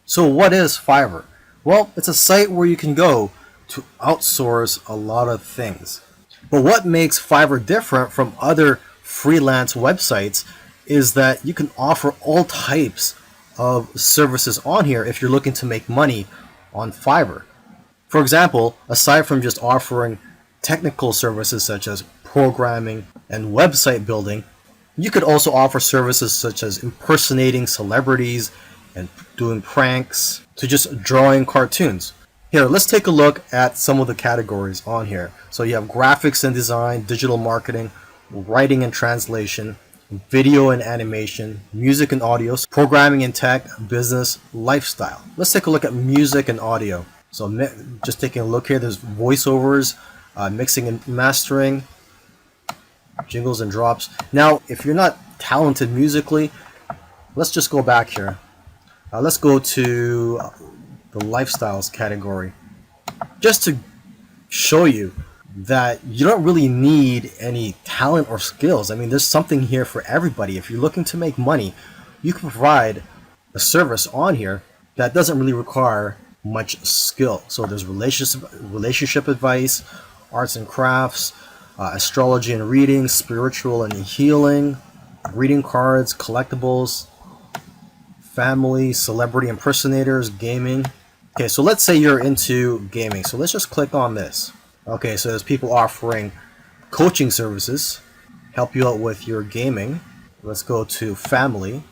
So what is Fiverr? Well, it's a site where you can go to outsource a lot of things. But what makes Fiverr different from other freelance websites is that you can offer all types of services on here if you're looking to make money on Fiverr. For example, aside from just offering technical services such as programming and website building, you could also offer services such as impersonating celebrities and doing pranks to just drawing cartoons. Here, let's take a look at some of the categories on here. So you have graphics and design, digital marketing, writing and translation, video and animation, music and audio, programming and tech, business, lifestyle. Let's take a look at music and audio. So just taking a look here, there's voiceovers, mixing and mastering, jingles and drops. Now, if you're not talented musically, let's just go back here. Let's go to the lifestyles category, just to show you that you don't really need any talent or skills. I mean, there's something here for everybody. If you're looking to make money, you can provide a service on here that doesn't really require much skill. So there's relationship advice, arts and crafts, astrology and reading, spiritual and healing, greeting cards, collectibles, family, celebrity impersonators, gaming. Okay, so let's say you're into gaming. So let's just click on this. Okay, so there's people offering coaching services, help you out with your gaming. Let's go to family.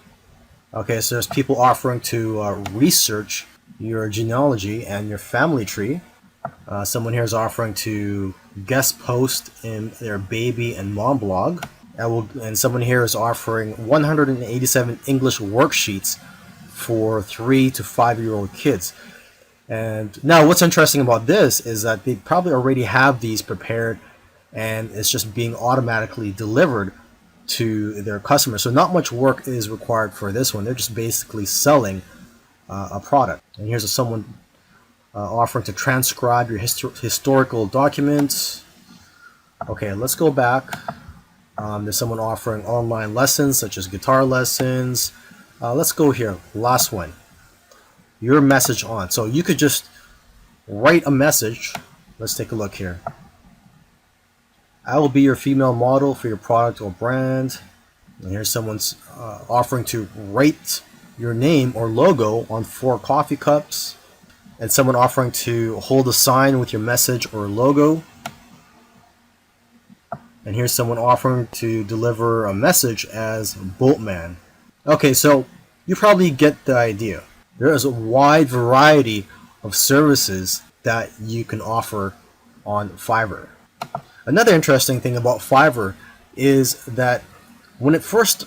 Okay, so there's people offering to research your genealogy and your family tree. Someone here is offering to guest post in their baby and mom blog. And someone here is offering 187 English worksheets for 3 to 5-year-old kids. And now what's interesting about this is that they probably already have these prepared and it's just being automatically delivered to their customers. So not much work is required for this one. They're just basically selling a product. And here's someone offering to transcribe your historical documents. Okay, let's go back. There's someone offering online lessons such as guitar lessons. Let's go here, last one. Your message on. So you could just write a message. Let's take a look here. I will be your female model for your product or brand. And here's someone's offering to write your name or logo on 4 coffee cups. And someone offering to hold a sign with your message or logo. And here's someone offering to deliver a message as Boatman. Okay, so you probably get the idea. There is a wide variety of services that you can offer on Fiverr. Another interesting thing about Fiverr is that when it first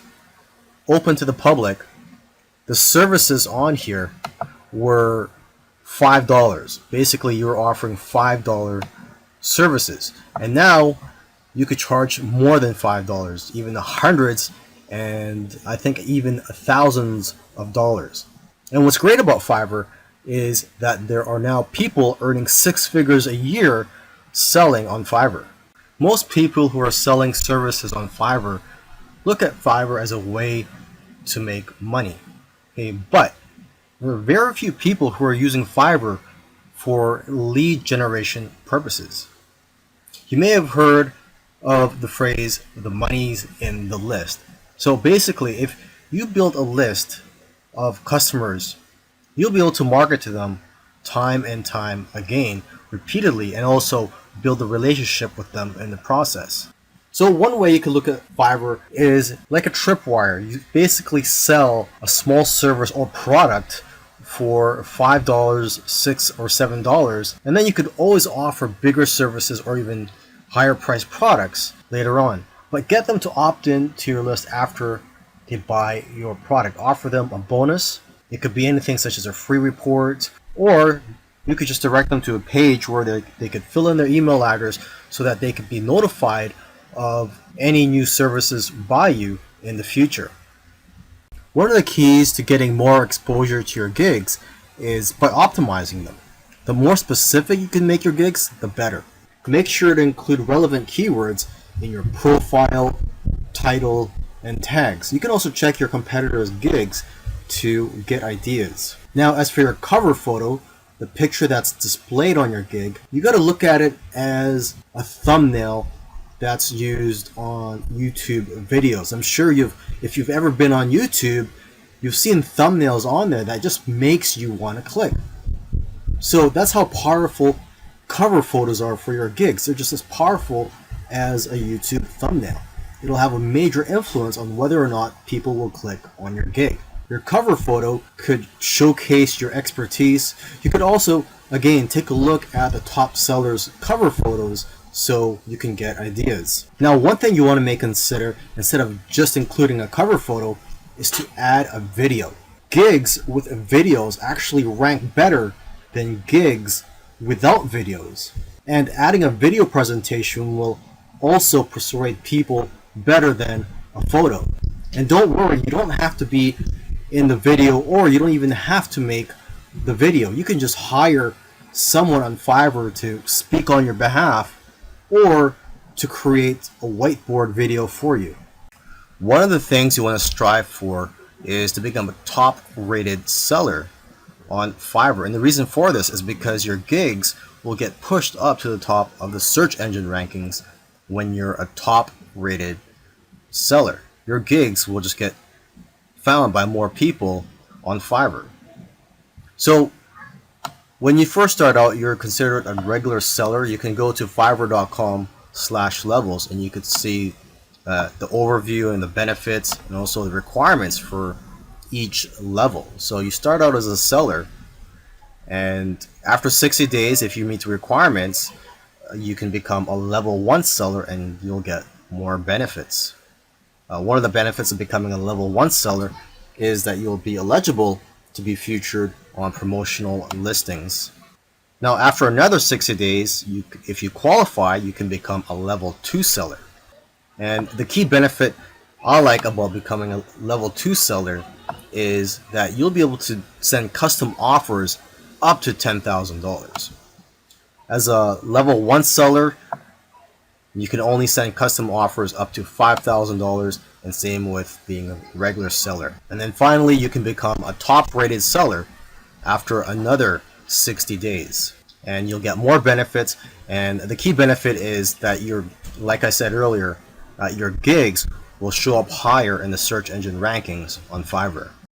opened to the public, the services on here were $5. Basically, you were offering $5 services. And now you could charge more than $5, even the hundreds and I think even thousands of dollars. And what's great about Fiverr is that there are now people earning 6 figures a year selling on Fiverr. Most people who are selling services on Fiverr look at Fiverr as a way to make money. Okay, but there are very few people who are using Fiverr for lead generation purposes. You may have heard of the phrase, the money's in the list. So basically, if you build a list of customers, you'll be able to market to them time and time again, repeatedly, and also build a relationship with them in the process. So one way you can look at Fiverr is like a tripwire. You basically sell a small service or product for $5, $6, or $7, and then you could always offer bigger services or even higher priced products later on. But get them to opt in to your list after they buy your product. Offer them a bonus. It could be anything such as a free report, or you could just direct them to a page where they could fill in their email address so that they could be notified of any new services by you in the future. One of the keys to getting more exposure to your gigs is by optimizing them. The more specific you can make your gigs, the better. Make sure to include relevant keywords in your profile, title, and tags. You can also check your competitors' gigs to get ideas. Now, as for your cover photo, the picture that's displayed on your gig, you got to look at it as a thumbnail that's used on YouTube videos. I'm sure if you've ever been on YouTube, you've seen thumbnails on there that just makes you want to click. So that's how powerful cover photos are for your gigs. They're just as powerful as a YouTube thumbnail. It'll have a major influence on whether or not people will click on your gig. Your cover photo could showcase your expertise. You could also, again, take a look at the top sellers' cover photos so you can get ideas. Now, one thing you want to consider, instead of just including a cover photo, is to add a video. Gigs with videos actually rank better than gigs without videos. And adding a video presentation will also persuade people better than a photo. And don't worry, you don't have to be in the video, or you don't even have to make the video. You can just hire someone on Fiverr to speak on your behalf or to create a whiteboard video for you. One of the things you want to strive for is to become a top rated seller on Fiverr. And the reason for this is because your gigs will get pushed up to the top of the search engine rankings when you're a top rated seller. Your gigs will just get found by more people on Fiverr. So when you first start out, you're considered a regular seller. You can go to fiverr.com/levels and you could see the overview and the benefits and also the requirements for each level. So you start out as a seller, and after 60 days, if you meet the requirements, you can become a level 1 seller and you'll get more benefits. One of the benefits of becoming a level 1 seller is that you'll be eligible to be featured on promotional listings. Now, after another 60 days, if you qualify, you can become a level 2 seller. And the key benefit I like about becoming a level 2 seller is that you'll be able to send custom offers up to $10,000. As a level 1 seller, you can only send custom offers up to $5,000, and same with being a regular seller. And then finally, you can become a top rated seller after another 60 days. And you'll get more benefits, and the key benefit is that like I said earlier, your gigs will show up higher in the search engine rankings on Fiverr.